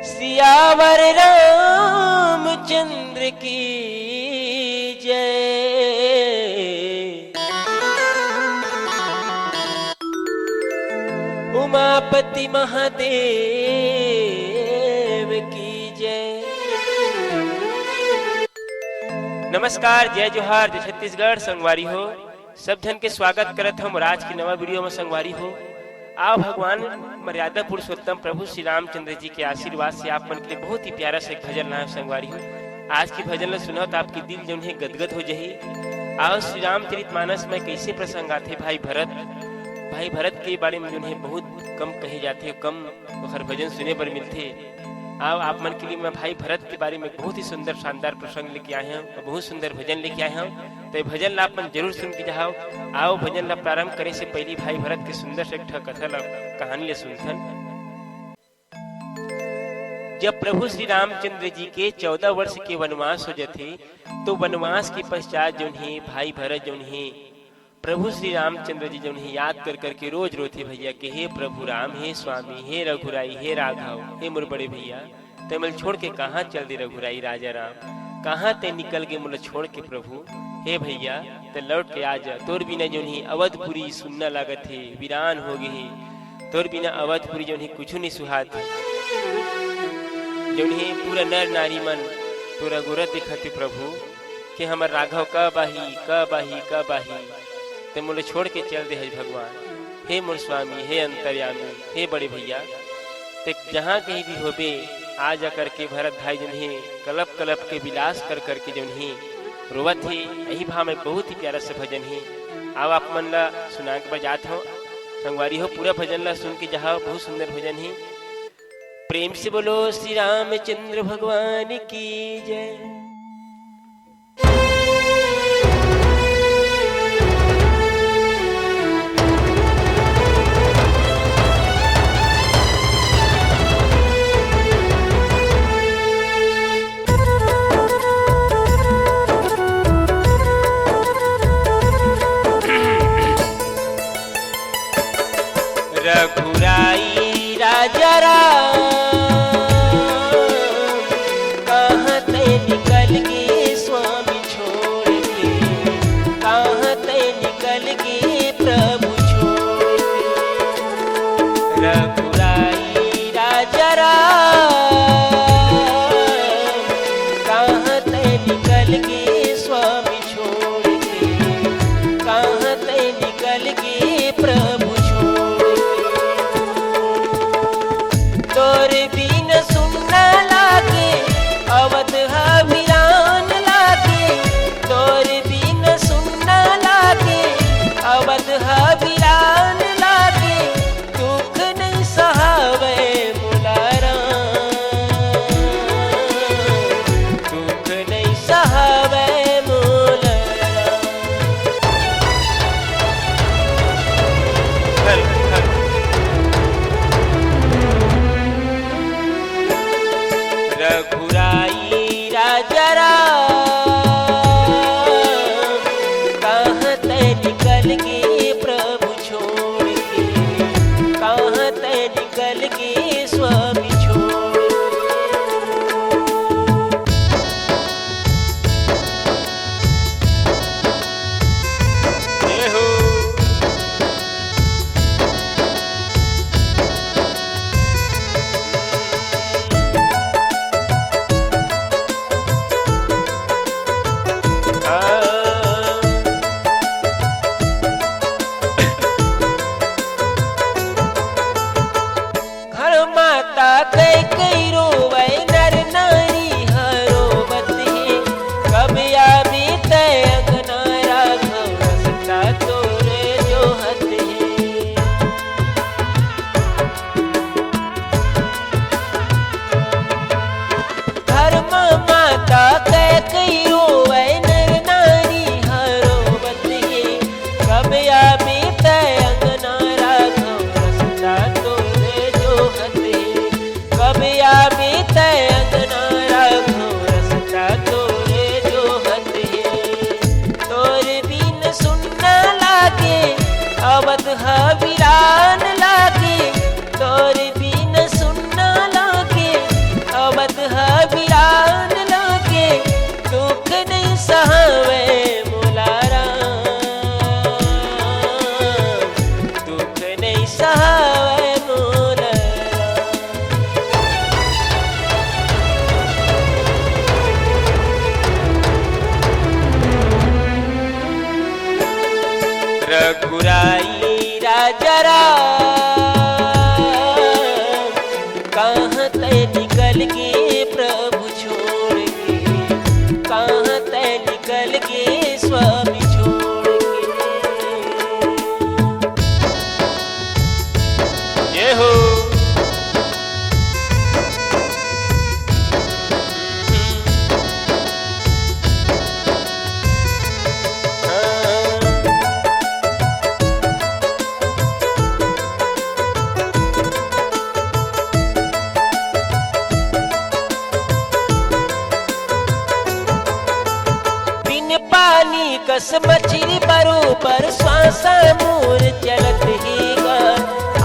सियावर रामचंद्र की जय। उमापति महादेव की जय। नमस्कार, जय जोहार, जय छत्तीसगढ़। संगवारी हो सब जन के स्वागत करत हम आज की नवा वीडियो में। संगवारी हो आओ भगवान मर्यादा पुरुषोत्तम प्रभु श्री रामचंद्र जी के आशीर्वाद से आप मन के लिए बहुत ही प्यारा सा एक भजन लाए। संगवारी हो आज की भजन में सुनो तो आपकी दिल जो है गदगद हो जाही। आओ श्री रामचरितमानस में कैसे प्रसंग आते भाई भरत के बारे में जो है बहुत कम कहे जाते, कम हर भजन सुने पर मिलते। आओ आप मन के लिए मैं भाई भरत के बारे में बहुत ही सुंदर शानदार प्रसंग लेके आए हैं, बहुत सुंदर भजन लेके आए हैं। तो भजन ला आप मन जरूर सुन के जाओ। आओ भजन ला प्रारंभ करे से पहले भाई भरत के सुंदर से एक कथा ला कहानी ले सुनथन। जब प्रभु श्री रामचंद्र जी के 14 वर्ष के वनवास हो जाते तो वनवास के पश्चात जो है भाई भरत जो है प्रभु श्री रामचंद्र जी जो है याद कर करके रोज रोते भैया कि हे प्रभु राम, हे स्वामी, हे रघुराई, हे राघव, हे मोर बड़े भैया तमल छोड़ के कहाँ चल दे रघुराई राजा राम, कहाँ ते निकल गए मुझे छोड़ के प्रभु। हे भैया ते लौट के आ जा, तोर बिना जो है अवधपुरी सुनना लागत है, वीरान हो गई तोर बिना अवधपुरी जो है कुछ नहीं सुहात जो है पूरा नर नारी मन तोरा गोरत दिखते प्रभु कि हमार राघव कब आही ते मुझे छोड़ के चल दे है भगवान। हे मोर स्वामी, हे अंतर्यामी, हे बड़े भैया ते जहाँ कहीं भी होबे आ जा करके भरत भाई जिन्हें कलप के विलास कर करके जिन्हें रोवत है। यही भाव में बहुत ही प्यारा से भजन है। आओ आप मन ला सुना के बजात हो। संगवारी हो पूरा भजन ला सुन के जाओ, बहुत सुंदर भजन है। प्रेम से बोलो श्री रामचंद्र भगवान की जय। रघुराई राजा राम कहाँ ते निकल कहाँ तय निकल गए प्रभु छोड़ के, कहाँ तय निकल गए स्वामी छोड़ के। ये हो कस मछली बरोबर श्वासा मोर चलत हीगा,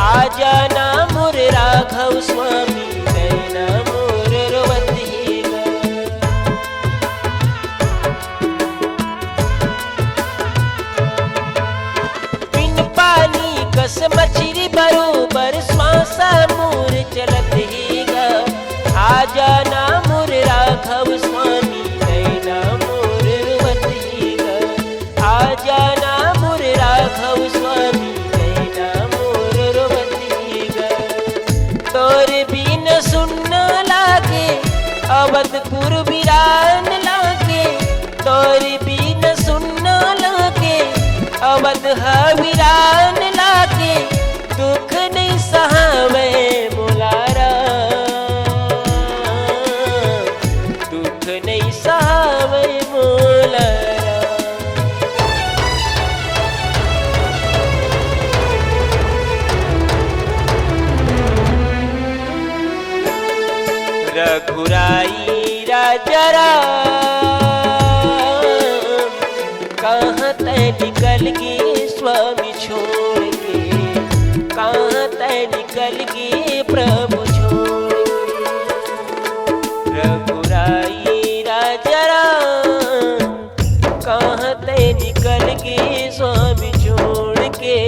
आ जाना मोर राघव स्वामी नैना मोर रोवत हीगा। बिन पानी कस मछली बरोबर श्वासा मोर चलत हीगा, आ जाना मोर राघव स्वामी नैना मोर रोवत हीगा। आ जाना मोर राघव स्वामी नैना मोर रोवत हीगा। तोर बिन सुनना लागे अवधपुर वीरान लागे, तोर बिन सुनना लागे अवध वीरान लागे। दुख नहीं सहावे मोलारा, दुख नहीं सहावे मोलारा। रघुराई राजा कहाँ तय निकल गए स्वामी छोड़ के, कहाँ तय निकल गए प्रभु छोड़ के। रघुराई राजा कहाँ तय निकल गए स्वामी छोड़ के,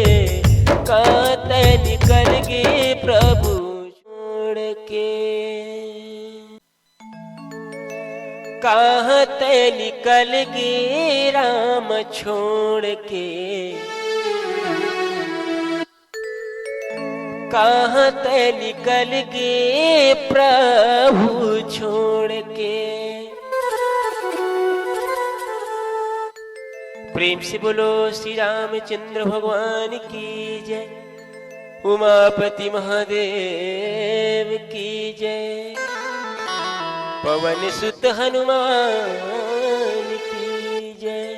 कहाँ तय निकल गए प्रभु छोड़ के। कहाँ तय निकल गए राम छोड़ के, कहाँ तय निकल गए प्रभु छोड़ के। प्रेम से बोलो श्री रामचंद्र भगवान की जय, उमापति महादेव की जय, पवन सुत हनुमान की जय।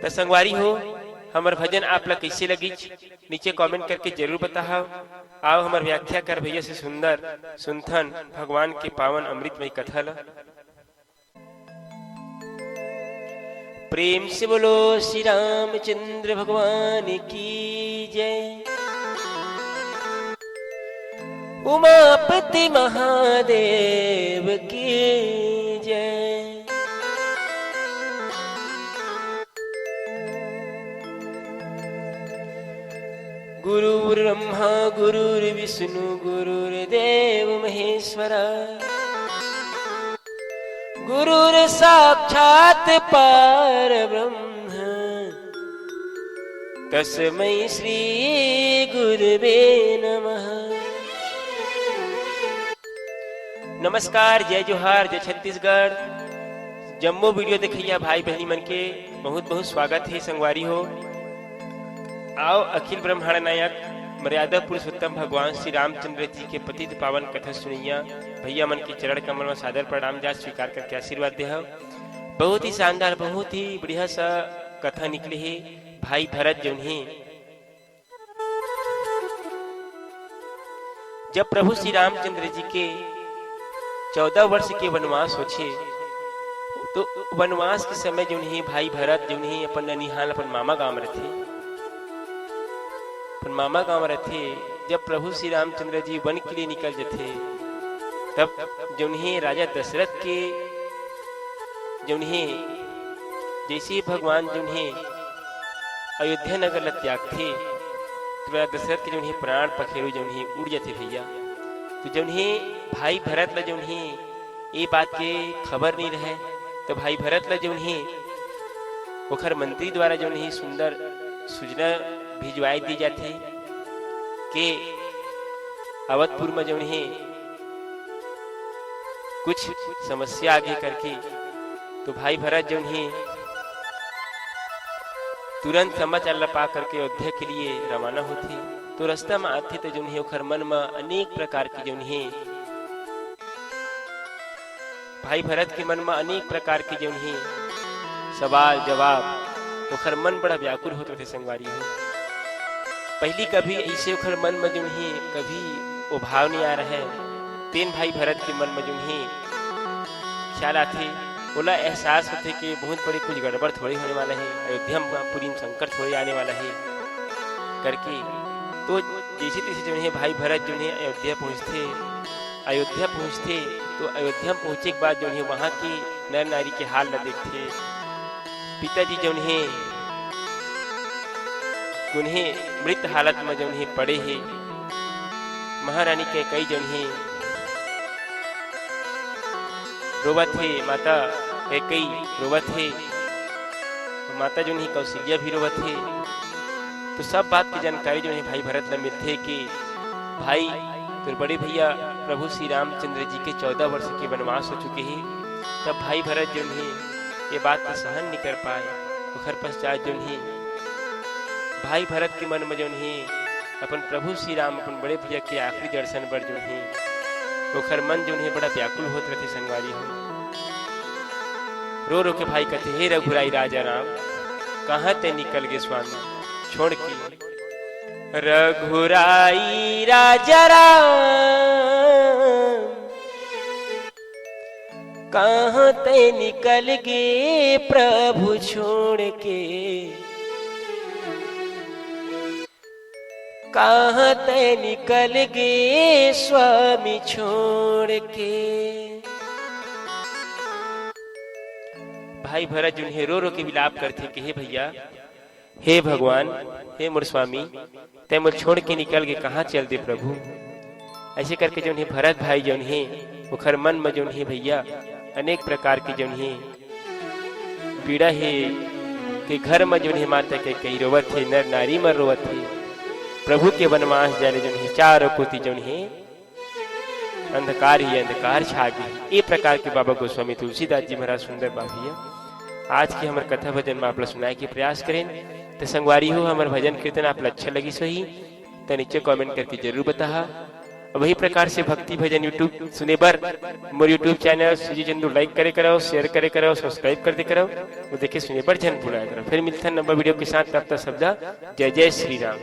तो संगवारी हो, हमार भजन आप लोग कैसे लगी नीचे कमेंट करके जरूर बताओ। आओ हमार व्याख्या कर भैया से सुंदर सुनथन भगवान के पावन अमृतमय कथा ला। प्रेम से बोलो श्री रामचंद्र भगवान की जय, उमापति महादेव की जय। गुरुर् ब्रह्मा गुरुर्विष्णु गुरुर्देव महेश्वरा, गुरुर् साक्षात् परब्रह्म, तस्मै श्री गुरुवे नमः। नमस्कार, जय जोहार, जय छत्तीसगढ़। जम्मो वीडियो देखिया भाई बहनी मन के बहुत बहुत स्वागत है संगवारी हो। आओ अखिल ब्रह्मांड नायक मर्यादा पुरुषोत्तम भगवान श्री रामचंद्र जी के पतित पावन कथा सुनिया। भैया मन के चरण कमल में सादर प्रणाम जा स्वीकार करके आशीर्वाद दे। बहुत ही शानदार, बहुत ही बढ़िया सा कथा निकली है। भाई भरत जो जब प्रभु श्री रामचंद्र जी के 14 वर्ष के वनवास होछे, तो वनवास के समय जो नहीं भाई भरत जो नहीं अपन ननिहाल अपन मामा गांव रहते, अपन मामा गांव रहते। जब प्रभु श्री रामचंद्र जी वन के लिए निकल जाते, तब जो नहीं राजा दशरथ के जो नहीं जैसे भगवान जो नहीं अयोध्या नगर ला त्याग थे, तो राजा दशरथ के जो नहीं प्राण पखेरु जो नहीं उड़ जाते भैया। तो जो नहीं भाई भरत ला जो नहीं ये बात के खबर नहीं रहे, तो भाई भरत ला जो नहीं ओखर मंत्री द्वारा जो नहीं सुंदर सूचना भिजवाई दी जाती कि अवधपुर में जो है कुछ समस्या आगे करके तो भाई भरत जो है तुरंत समाचार लपा करके अयोध्या के लिए रवाना होते। तो रास्ता में आते तो जो है ओखर मन में अनेक प्रकार की जो है भाई भरत के मन में अनेक प्रकार के जो है सवाल जवाब ओखर मन बड़ा व्याकुल होते थे संगवारी हो। पहली कभी ऐसे ओखर मन में जो है कभी वो भाव नहीं आ रहा है। तीन भाई भरत के मन में जो है ख्याल आते बोला एहसास होते कि बहुत बड़ी कुछ गड़बड़ थोड़ी होने वाला है, अयोध्या में पूरी संकट थोड़ी आने वाला है करके। तो जैसे तैसे जो है भाई भरत जो है अयोध्या पहुँचते तो अयोध्या पहुँचे के बाद जो है वहाँ की नर नारी के हाल न देखते। पिताजी जो है उन्हें मृत हालत में जो है पड़े है। महारानी के कई जो है रोवत है, माता कई रोवत है, माता जो है कौशल्या भी रोवत है। तो सब बात की जानकारी जो है भाई भरत ने मिलते कि भाई तो बड़े भैया प्रभु श्री रामचंद्र जी के 14 वर्ष के वनवास हो चुके हैं। तब भाई भरत जो है ये बात को सहन नहीं कर पाए। उखर पश्चात जो है भाई भरत के मन में जो है अपन प्रभु श्री राम अपन बड़े भैया के आखिरी दर्शन पर जो है उखर मन जो है बड़ा व्याकुल होते रहते संगवारी हो। रो रो के भाई कहते हे रघुराई राजा राम कहाँ ते निकल गए स्वामी छोड़ के। रघुराई राजा राम कहाँ ते निकल गए प्रभु छोड़ के। कहाँ ते निकल गए स्वामी छोड़ के। भाई भरत जो है रो रो के विलाप करते कि हे भैया हे भगवान हे मोर स्वामी ते मोर छोड़ के निकल के कहाँ चल दे प्रभु। ऐसे करके जो है भरत भाई जो है उखर मन में जो है भैया अनेक प्रकार की जो है पीड़ा है कि घर में जो है माता के कई रोवत है, नर नारी में रोवत है। प्रभु के वनवास जाने जो है चारों कोटि जो है अंधकार ही अंधकार छा गई। ये प्रकार के बाबा गोस्वामी तुलसीदास जी महाराज सुंदर बात आज की हमारे कथा भजन में आप सुनाए के प्रयास करें। तो संगवारी हो हमारे भजन कीर्तन आप अच्छा लगी सही तो नीचे कमेंट करके जरूर बता। वही प्रकार से भक्ति भजन यूट्यूब सुने बर मोर यूट्यूब चैनल सुजी चंदू लाइक करे करो, शेयर करे करो, सब्सक्राइब कर दे करो। वो देखे सुने बर जन भुलाया करो। फिर मिलते हैं नंबर वीडियो के साथ। तब तक शब्द जय जय श्री राम।